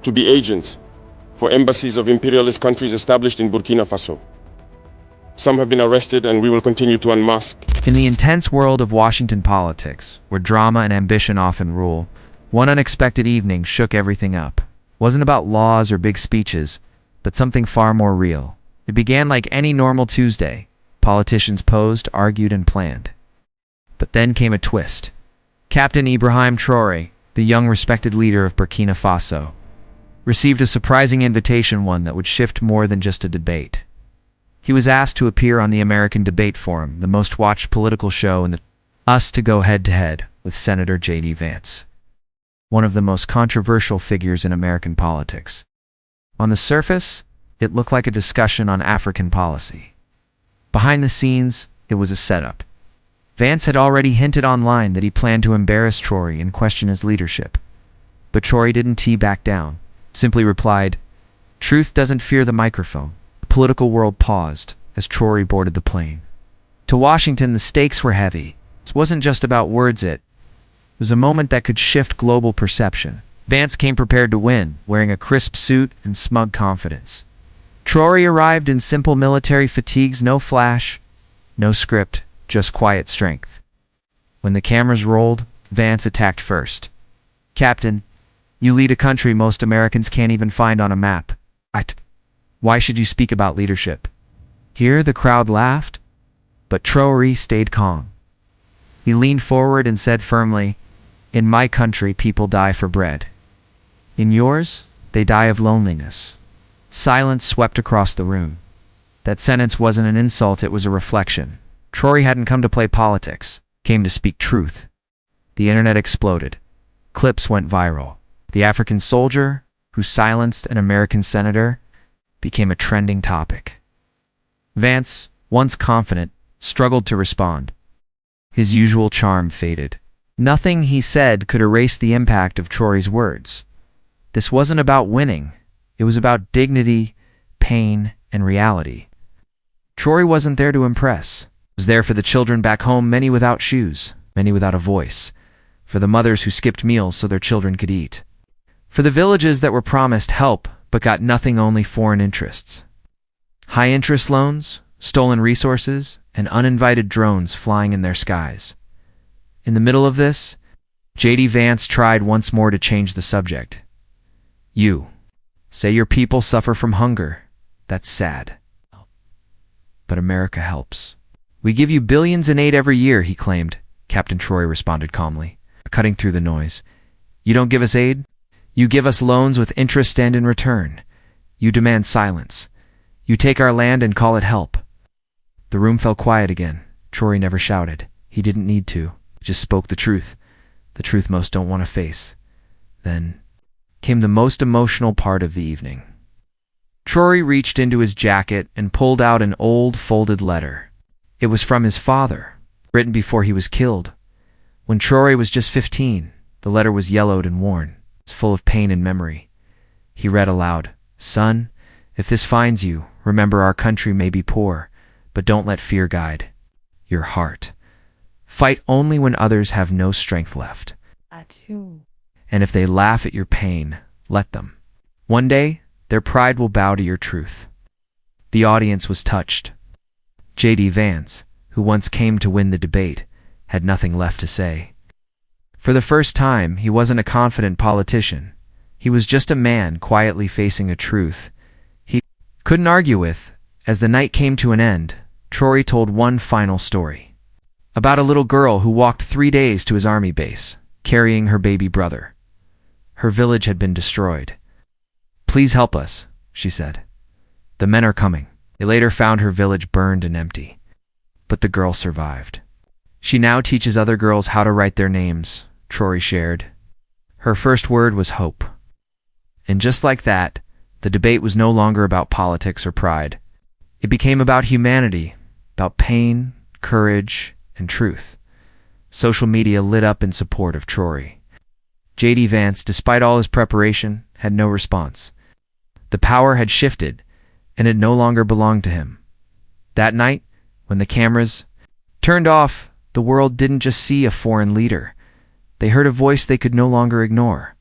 to be agents for embassies of imperialist countries established in Burkina Faso. Some have been arrested, and we will continue to unmask. In the intense world of Washington politics, where drama and ambition often rule, one unexpected evening shook everything up. It wasn't about laws or big speeches, but something far more real. It began like any normal Tuesday. Politicians posed, argued, and planned. But then came a twist. Captain Ibrahim Traoré, the young respected leader of Burkina Faso, received a surprising invitation, one that would shift more than just a debate. He was asked to appear on the American Debate Forum, the most watched political show in the US, to go head-to-head with Senator JD Vance, one of the most controversial figures in American politics. On the surface, it looked like a discussion on African policy. Behind the scenes, it was a setup. Vance had already hinted online that he planned to embarrass Traoré and question his leadership. But Traoré didn't back down, simply replied, "Truth doesn't fear the microphone." The political world paused as Traoré boarded the plane. To Washington, the stakes were heavy. This wasn't just about words, it was a moment that could shift global perception. Vance came prepared to win, wearing a crisp suit and smug confidence. Traoré arrived in simple military fatigues, no flash, no script, just quiet strength. When the cameras rolled, Vance attacked first. "Captain, you lead a country most Americans can't even find on a map. Why should you speak about leadership?" Here the crowd laughed, but Traoré stayed calm. He leaned forward and said firmly, "In my country, people die for bread. In yours, they die of loneliness." Silence swept across the room. That sentence wasn't an insult, it was a reflection. Traoré hadn't come to play politics, came to speak truth. The internet exploded. Clips went viral. The African soldier who silenced an American senator became a trending topic. Vance, once confident, struggled to respond. His usual charm faded. Nothing he said could erase the impact of Traoré's words. This wasn't about winning. It was about dignity, pain, and reality. Traoré wasn't there to impress. He was there for the children back home, many without shoes, many without a voice, for the mothers who skipped meals so their children could eat, for the villages that were promised help but got nothing, only foreign interests. High-interest loans, stolen resources, and uninvited drones flying in their skies. In the middle of this, JD Vance tried once more to change the subject. "You say your people suffer from hunger. That's sad. But America helps. We give you billions in aid every year," he claimed. Captain Traoré responded calmly, cutting through the noise. "You don't give us aid? You give us loans with interest, and in return, you demand silence. You take our land and call it help." The room fell quiet again. Traoré never shouted. He didn't need to. He just spoke the truth most don't want to face. Then came the most emotional part of the evening. Traoré reached into his jacket and pulled out an old, folded letter. It was from his father, written before he was killed. When Traoré was just 15, the letter was yellowed and worn. It's full of pain and memory. He read aloud, "Son, if this finds you, remember our country may be poor, but don't let fear guide your heart. Fight only when others have no strength left. And if they laugh at your pain, let them. One day, their pride will bow to your truth." The audience was touched. JD Vance, who once came to win the debate, had nothing left to say. For the first time, he wasn't a confident politician. He was just a man quietly facing a truth he couldn't argue with. As the night came to an end, Traoré told one final story. About a little girl who walked 3 days to his army base, carrying her baby brother. Her village had been destroyed. "Please help us," she said. "The men are coming." They later found her village burned and empty. But the girl survived. She now teaches other girls how to write their names, Traoré shared. Her first word was hope. And just like that, the debate was no longer about politics or pride. It became about humanity, about pain, courage, and truth. Social media lit up in support of Traoré. JD Vance, despite all his preparation, had no response. The power had shifted, and it no longer belonged to him. That night, when the cameras turned off, the world didn't just see a foreign leader. They heard a voice they could no longer ignore.